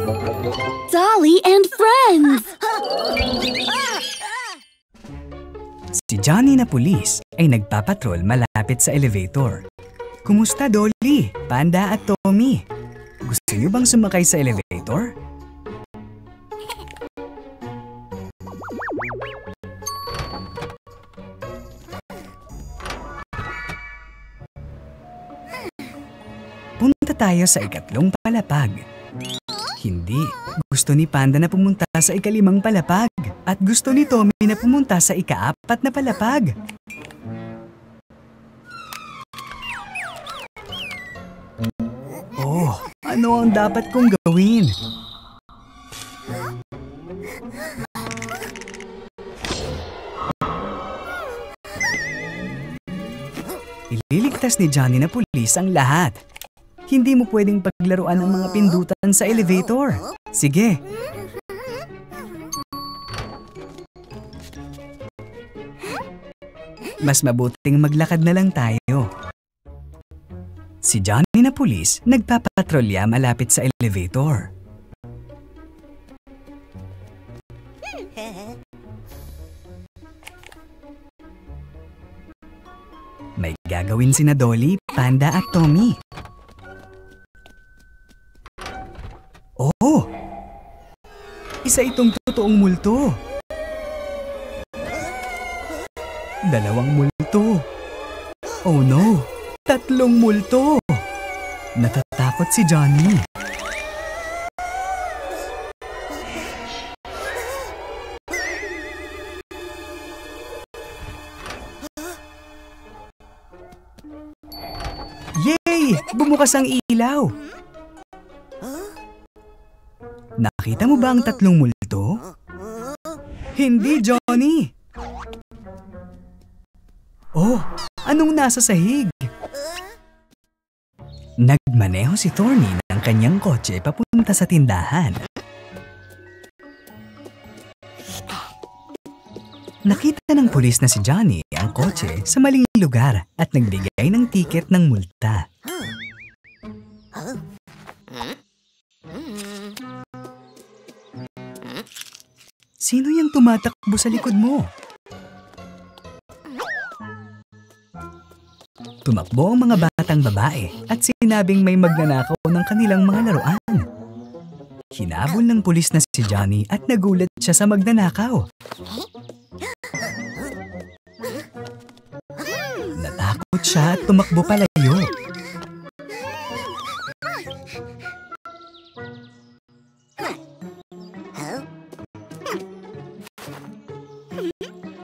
Dolly and Friends! Si Johnny na pulis ay nagpapatrol malapit sa elevator. Kumusta, Dolly, Panda at Tommy? Gusto niyo bang sumakay sa elevator? Punta tayo sa ikatlong palapag. Hindi. Gusto ni Panda na pumunta sa ikalimang palapag. At gusto ni Tommy na pumunta sa ikaapat na palapag. Oh, ano ang dapat kong gawin? Ililigtas ni Johnny na pulis ang lahat. Hindi mo pwedeng paglaruan ang mga pindutan sa elevator. Sige. Mas mabuting maglakad na lang tayo. Si Johnny na pulis nagpapatrolya malapit sa elevator. May gagawin sina Dolly, Panda at Tommy. Oh! Isa itong totoong multo. Dalawang multo. Oh no! Tatlong multo! Natatakot si Johnny. Yay! Bumukas ang ilaw! Nakita mo ba ang tatlong multo? Hindi, Johnny! Oh, anong nasa sahig? Nagmaneho si Thorny ng kanyang kotse papunta sa tindahan. Nakita ng pulis na si Johnny ang kotse sa maling lugar at nagbigay ng tiket ng multa. Sino yung tumatakbo sa likod mo? Tumakbo ang mga batang babae at sinabing may magnanakaw ng kanilang mga laruan. Hinabol ng pulis na si Johnny at nagulat siya sa magnanakaw. Natakot siya at tumakbo palayo.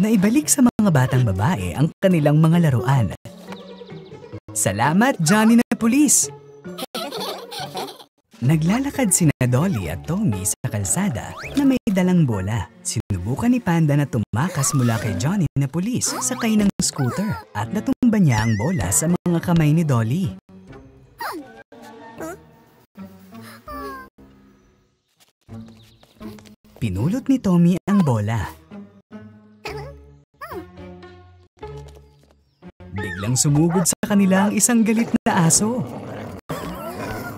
Naibalik sa mga batang babae ang kanilang mga laruan. Salamat, Johnny na pulis! Naglalakad sina Dolly at Tommy sa kalsada na may dalang bola. Sinubukan ni Panda na tumakas mula kay Johnny na pulis sakay ng scooter at natumba niya ang bola sa mga kamay ni Dolly. Pinulot ni Tommy ang bola. Biglang sumugod sa kanila ang isang galit na aso.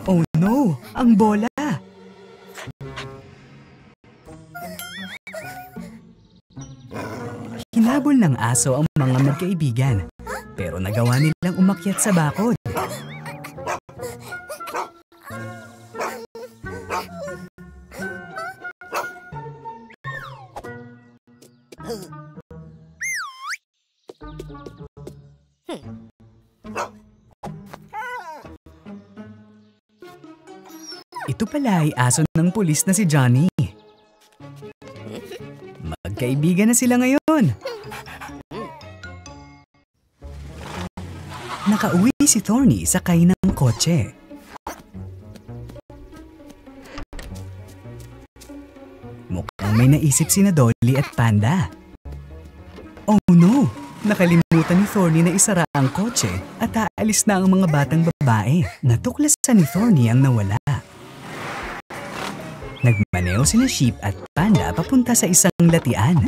Oh no! Ang bola! Hinabol ng aso ang mga magkaibigan, pero nagawa nilang umakyat sa bakod. Ito pala ay aso ng pulis na si Johnny. Magkaibigan na sila ngayon. Nakauwi si Thorny sakay ng kotse. Mukhang may naisip sina Dolly at Panda. Oh no! Nakalimutan ni Thorny na isara ang kotse at aalis na ang mga batang babae. Natuklasan ni Thorny ang nawala. Nagmaneho sina Sheep at Panda papunta sa isang latian.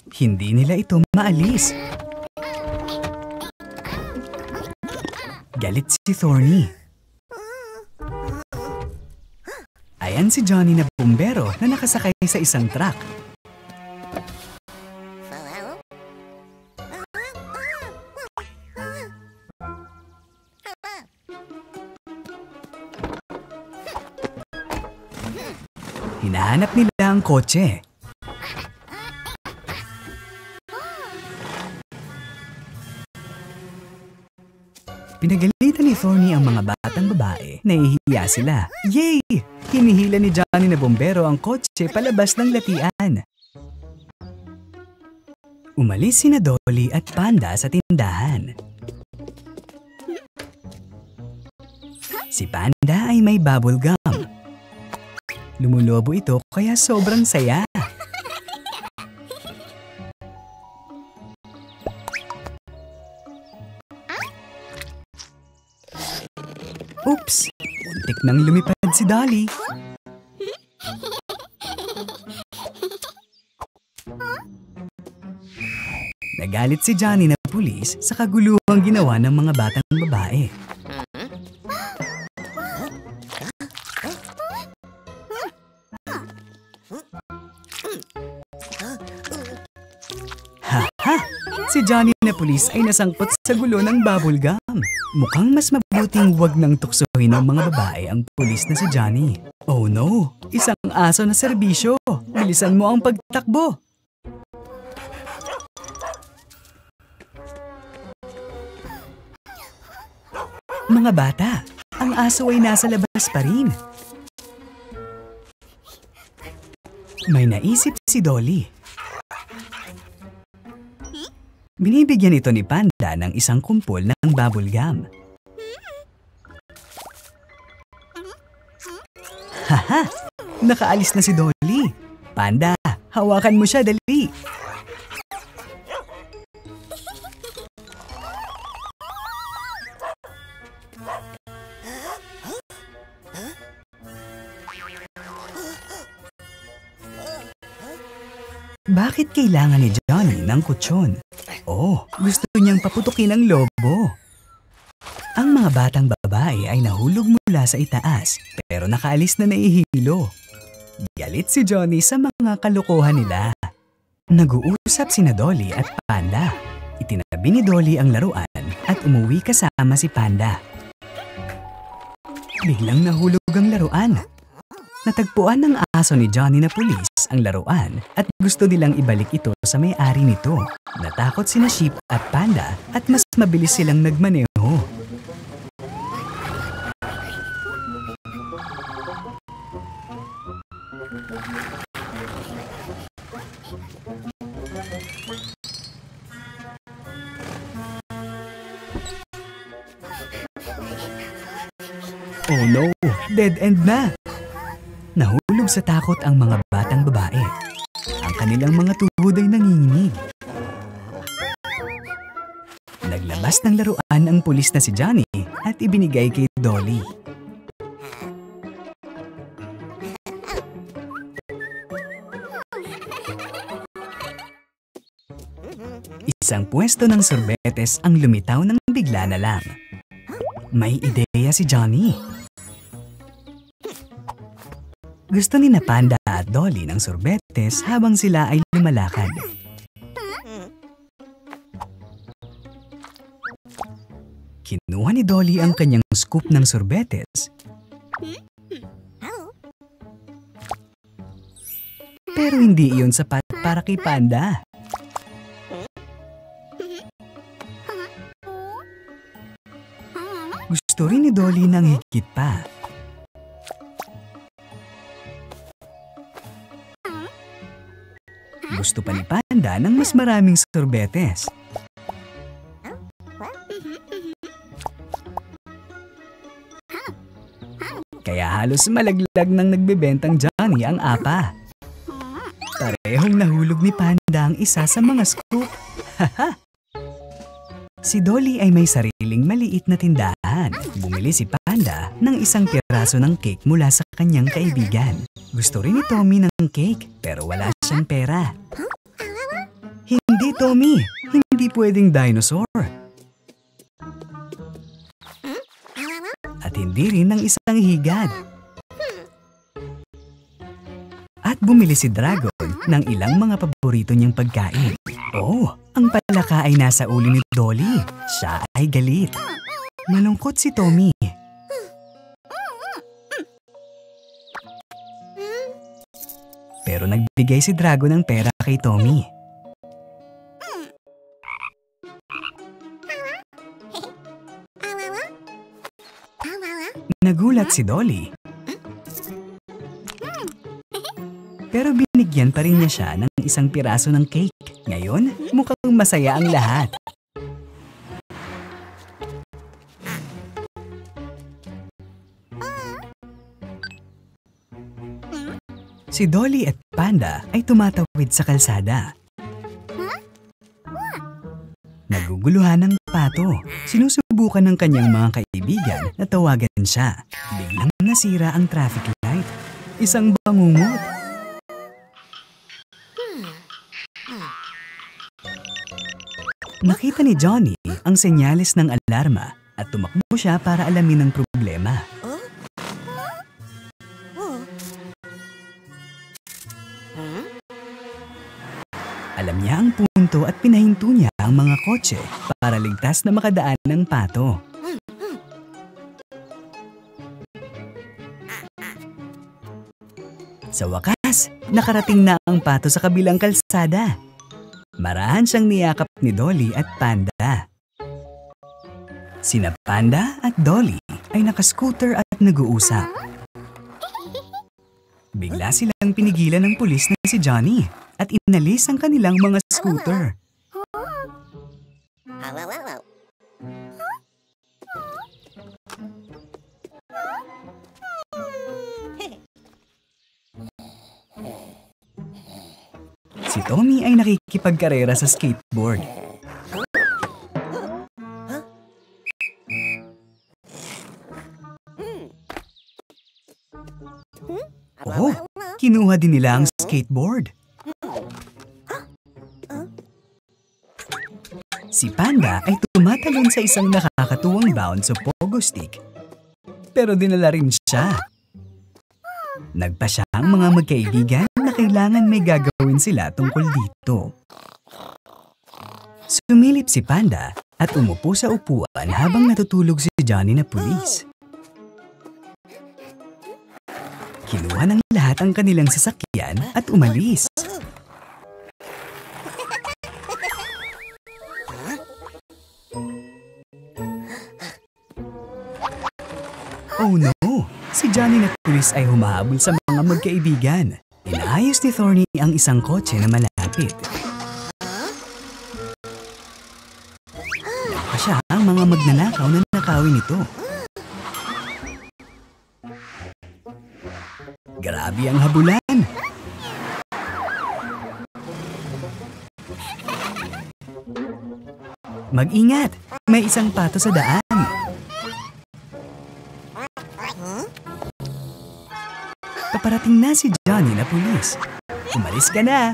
Hindi nila ito maalis. Galit si Thorny. Bantayan si Johnny na bumbero na nakasakay sa isang truck. Hinahanap nila ang kotse. Pinagalitan ni Thorny ang mga batang babae. Nahihiya sila. Yay! Hinihila ni Johnny na bombero ang kotse palabas ng latian. Umalis sina Dolly at Panda sa tindahan. Si Panda ay may bubble gum. Lumulobo ito kaya sobrang saya. Oops! Muntik nang lumipad si Dolly. Nagalit si Johnny na pulis sa kaguluhang ginawa ng mga batang babae. Ha! Si Johnny na pulis ay nasangkot sa gulo ng bubble gum. Mukhang mas mabuting wag nang tuksohin ng mga babae ang pulis na si Johnny. Oh no! Isang aso na serbisyo! Bilisan mo ang pagtakbo! Mga bata, ang aso ay nasa labas pa rin. May naisip si Dolly. Binibigyan ito ni Panda ng isang kumpol ng bubble gum. Haha! Nakaalis na si Dolly. Panda, hawakan mo siya, dali! Bakit kailangan ni Johnny ng kutsyon? Oh, gusto niyang paputukin ang lobo. Ang mga batang babae ay nahulog mula sa itaas pero nakaalis na naihilo. Galit si Johnny sa mga kalokohan nila. Nag-uusap sina Dolly at Panda. Itinabi ni Dolly ang laruan at umuwi kasama si Panda. Biglang nahulog ang laruan. Natagpuan ng aso ni Johnny na pulis ang laruan at gusto nilang ibalik ito sa may-ari nito. Natakot sina Sheep at Panda at mas mabilis silang nagmaneho. Oh no! Dead end na! Nahulog sa takot ang mga batang babae. Ang kanilang mga tuhod ay nanginginig. Naglabas ng laruan ang pulis na si Johnny at ibinigay kay Dolly. Isang pwesto ng sorbetes ang lumitaw ng bigla na lang. May ideya si Johnny. Gusto ni na Panda at Dolly ng sorbetes habang sila ay lumalakad. Kinuha ni Dolly ang kanyang scoop ng sorbetes. Pero hindi iyon sapat para kay Panda. Gusto rin ni Dolly ng higit pa. Gusto pa ni Panda ng mas maraming sorbetes. Kaya halos malaglag ng nagbebentang Johnny ang apa. Parehong nahulog ni Panda ang isa sa mga scoop. Haha! Si Dolly ay may sariling maliit na tindahan. Bumili si Panda ng isang piraso ng cake mula sa kanyang kaibigan. Gusto rin ni Tommy ng cake pero wala siyang pera. Hindi, Tommy! Hindi pwedeng dinosaur. At hindi rin ng isang higad. bumili si Dragon ng ilang mga paborito niyang pagkain. Oh, ang palaka ay nasa ulo ni Dolly. Siya ay galit. Malungkot si Tommy. Pero nagbigay si Dragon ng pera kay Tommy. Nagulat si Dolly. Pero binigyan pa rin niya siya ng isang piraso ng cake. Ngayon, mukhang masaya ang lahat. Si Dolly at Panda ay tumatawid sa kalsada. Naguguluhan ng pato. Sinusubukan ng kanyang mga kaibigan na tawagan siya. Biglang nasira ang traffic light. Isang bangungot. Nakita ni Johnny ang senyales ng alarma at tumakbo siya para alamin ang problema. Alam niya ang punto at pinahinto niya ang mga kotse para ligtas na makadaan ng pato. Sa wakas, nakarating na ang pato sa kabilang kalsada. Marahan siyang niyakap ni Dolly at Panda. Sina Panda at Dolly ay nakascooter at nag-uusap. Bigla silang pinigilan ng pulis na si Johnny at inalis ang kanilang mga scooter. Si Tommy ay nakikipagkarera sa skateboard. Oh, kinuha din nila ang skateboard. Si Panda ay tumatalon sa isang nakakatuwang bound sa pogo stick. Pero dinala rin siya. Nagpa siya ang mga magkaibigan na kailangan may gagawin sila tungkol dito. Sumilip si Panda at umupo sa upuan habang natutulog si Johnny na pulis. Kinuha ng lahat ang kanilang sasakyan at umalis. Oh no! Si Johnny na pulis ay humahabol sa mga magkaibigan. Inaayos ni Thorny ang isang kotse na malapit. Naka siya ang mga magnanakaw na nakawin nito. Grabe ang habulan! Mag-ingat! May isang pato sa daan. Paparating na si Johnny na pulis. Umalis ka na!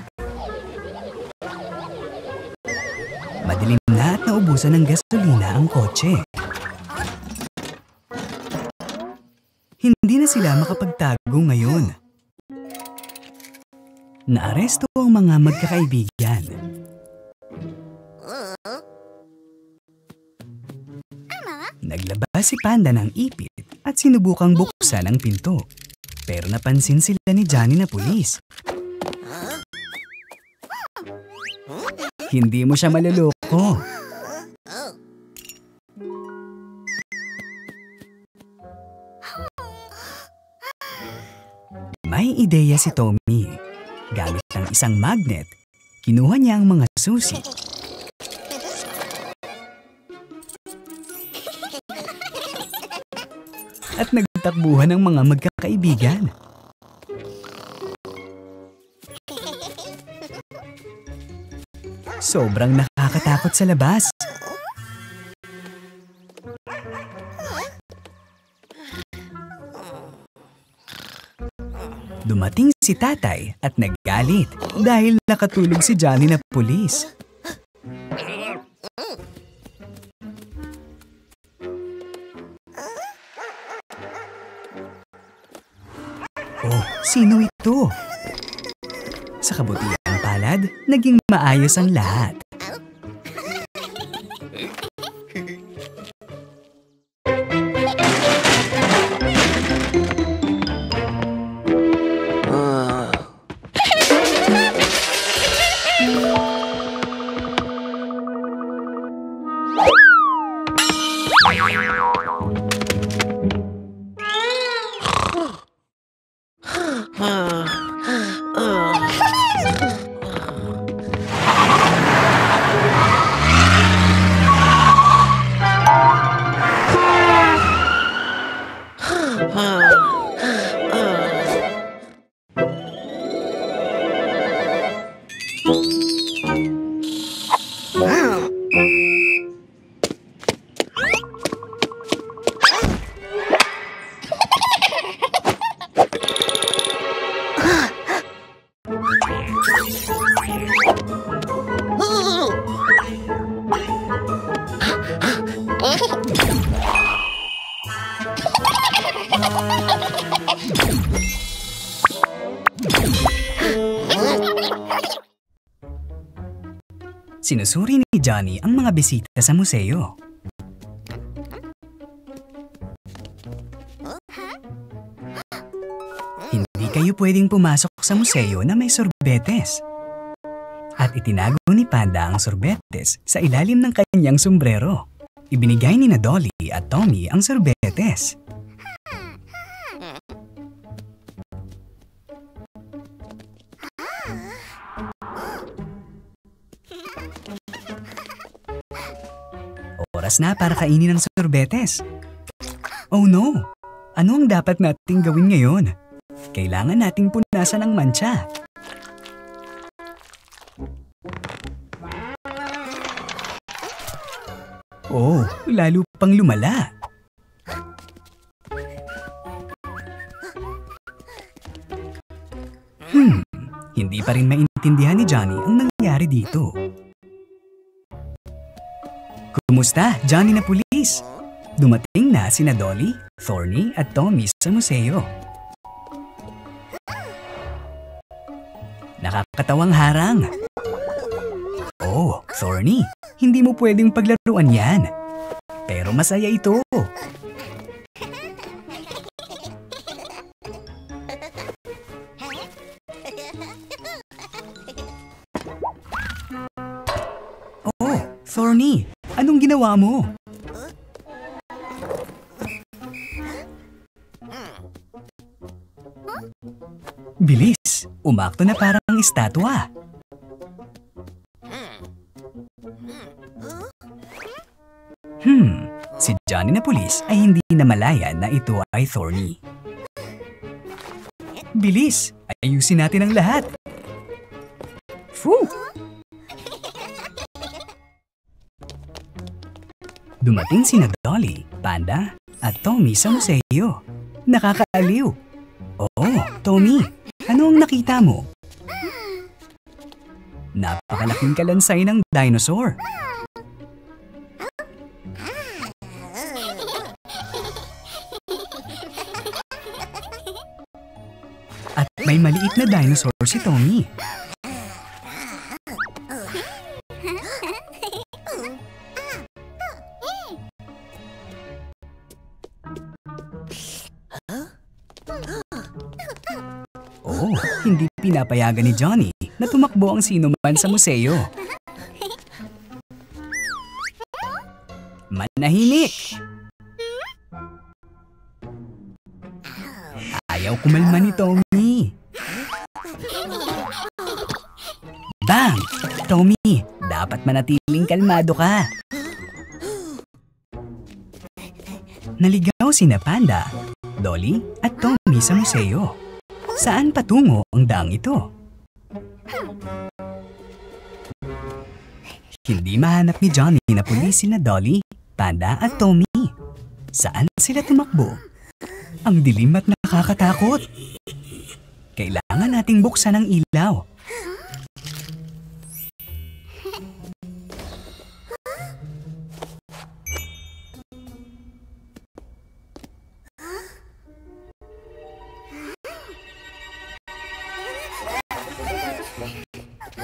Madilim na at naubusan ng gasolina ang kotse. Hindi na sila makapagtago ngayon. Naaresto ang mga magkakaibigan. Naglabas si Panda ng ipit at sinubukang buksan ang pinto. Pero napansin sila ni Johnny na pulis. Hindi mo siya maluloko. May ideya si Tommy. Gamit ang isang magnet, kinuha niya ang mga susi. At nagtakbuhan ng mga magkakaibigan. Sobrang nakakatakot sa labas. Dumating si tatay at naggalit dahil nakatulog si Johnny na pulis. Oh, sino ito? Sa kabutiang palad, naging maayos ang lahat. Sinusuri ni Johnny ang mga bisita sa museo. Hindi kayo pwedeng pumasok sa museo na may sorbetes. At itinago ni Panda ang sorbetes sa ilalim ng kanyang sombrero. Ibinigay ni na Dolly at Tommy ang sorbetes. Oras na para kainin ang sorbetes. Oh no! Ano ang dapat nating gawin ngayon? Kailangan nating punasan ang mancha. Oh, lalo pang lumala. Hindi pa rin maintindihan ni Johnny ang nangyari dito. Kumusta, Johnny na pulis? Dumating na sina Dolly, Thorny at Tommy sa museo. Nakakatawang harang. Oh, Thorny, hindi mo pwedeng paglaruan yan. Pero masaya ito. Oh, Thorny, anong ginawa mo? Bilis, umakto na parang estatwa. Si Johnny na pulis ay hindi na malaya na ito ay Thorny. Bilis, ayusin natin ang lahat. Phew! Dumating sina Dolly, Panda at Tommy sa museo. Nakakaaliw. Oo, Tommy, ano ang nakita mo? Napakalaking kalansay ng dinosaur. At may maliit na dinosaur si Tommy. Oh, hindi pinapayagan ni Johnny na tumakbo ang sinuman sa museo. Manahimik! Ayaw kumalma ni Tommy. Bang! Tommy, dapat manatiling kalmado ka. Naligaw sina Panda, Dolly at Tommy sa museo. Saan patungo ang daang ito? Hindi mahanap ni Johnny na pulis sina Dolly, Panda at Tommy. Saan sila tumakbo? Ang dilim at nakakatakot. Kailangan nating buksan ang ilaw.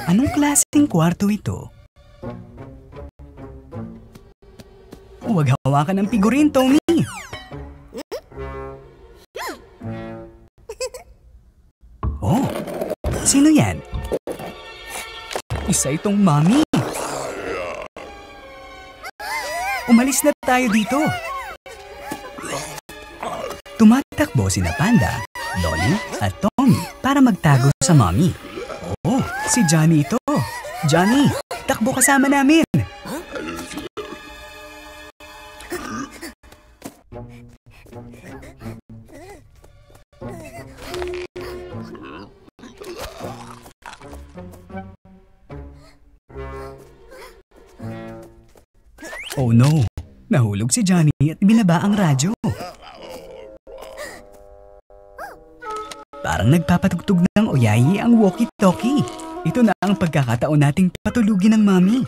Anong klaseng kwarto ito? Huwag hawakan ng figurin, Tommy! Oh, sino yan? Isa itong mommy. Umalis na tayo dito. Tumatakbo sina Panda, Dolly at Tommy para magtago sa mommy. Oh, si Johnny ito. Johnny, takbo kasama namin. Oh no, nahulog si Johnny at binaba ang radyo. Parang nagpapatugtog ng oyayi ang walkie-talkie. Ito na ang pagkakataon nating patulugin ng mami.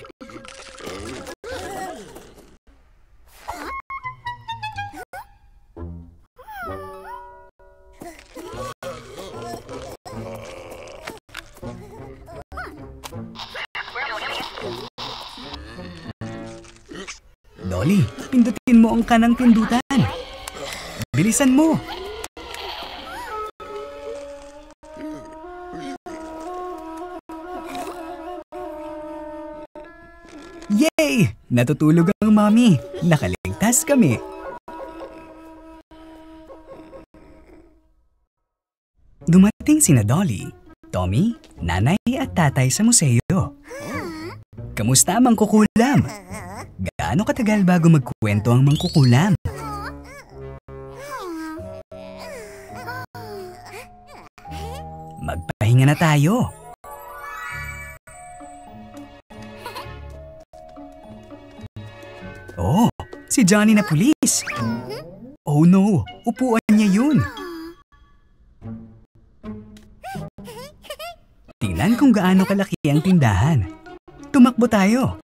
Dolly, pindutin mo ang kanang pindutan. Bilisan mo. Yay! Natutulog ang mami. Nakaligtas kami. Dumating sina Dolly, Tommy, nanay at tatay sa museo. Kamusta ang mangkukulam? Gaano katagal bago magkuwento ang mangkukulam? Magpahinga na tayo. Oh, si Johnny na pulis. Oh no, upuan niya yun. Tingnan kung gaano kalaki ang tindahan. Tumakbo tayo.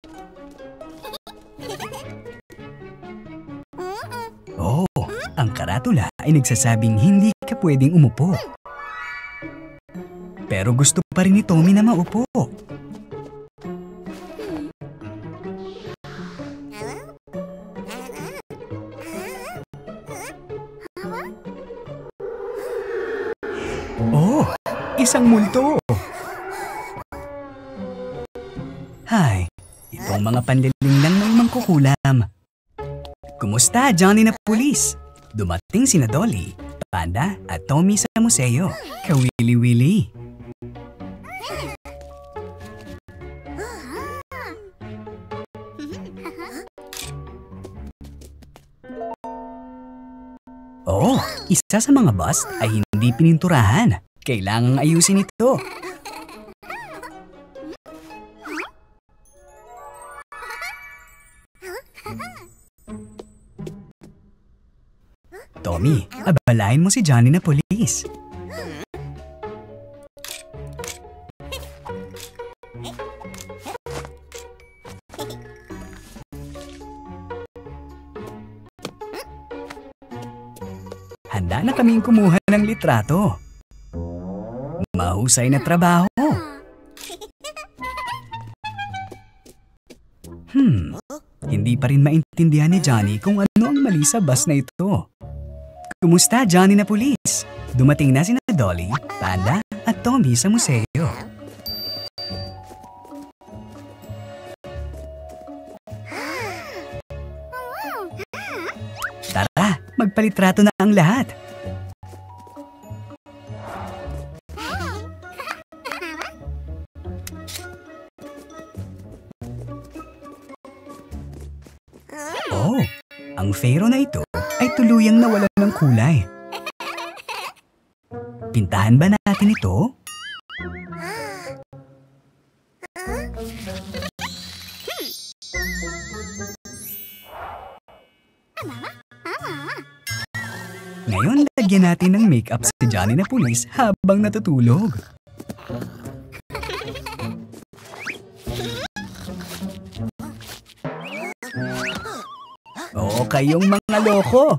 Oh, ang karatula ay nagsasabing hindi ka pwedeng umupo. Pero gusto pa rin ni Tommy na maupo. Oh, isang multo. Hay, itong mga panliling lang ng mangkukulam. Kumusta, Johnny na pulis? Dumating sina Dolly, Panda at Tommy sa museo. Kawili-wili. Oh, isa sa mga bus ay hindi pininturahan. Kailangang ayusin ito. Tommy, abalahin mo si Johnny na pulis. Handa na kaming kumuha ng litrato. Mahusay na trabaho. Hindi pa rin maintindihan ni Johnny kung ano ang mali sa bus na ito. Kumusta, Johnny na pulis? Dumating na sina Dolly, Panda at Tommy sa museo. Tara, magpalitrato na ang lahat. Oh, ang pharaoh na ito ay tuluyang nawalan ng kulay. Pintahan ba natin ito? Ngayon, lagyan natin ng makeup si Johnny na pulis habang natutulog. Oo, kayong mga loko!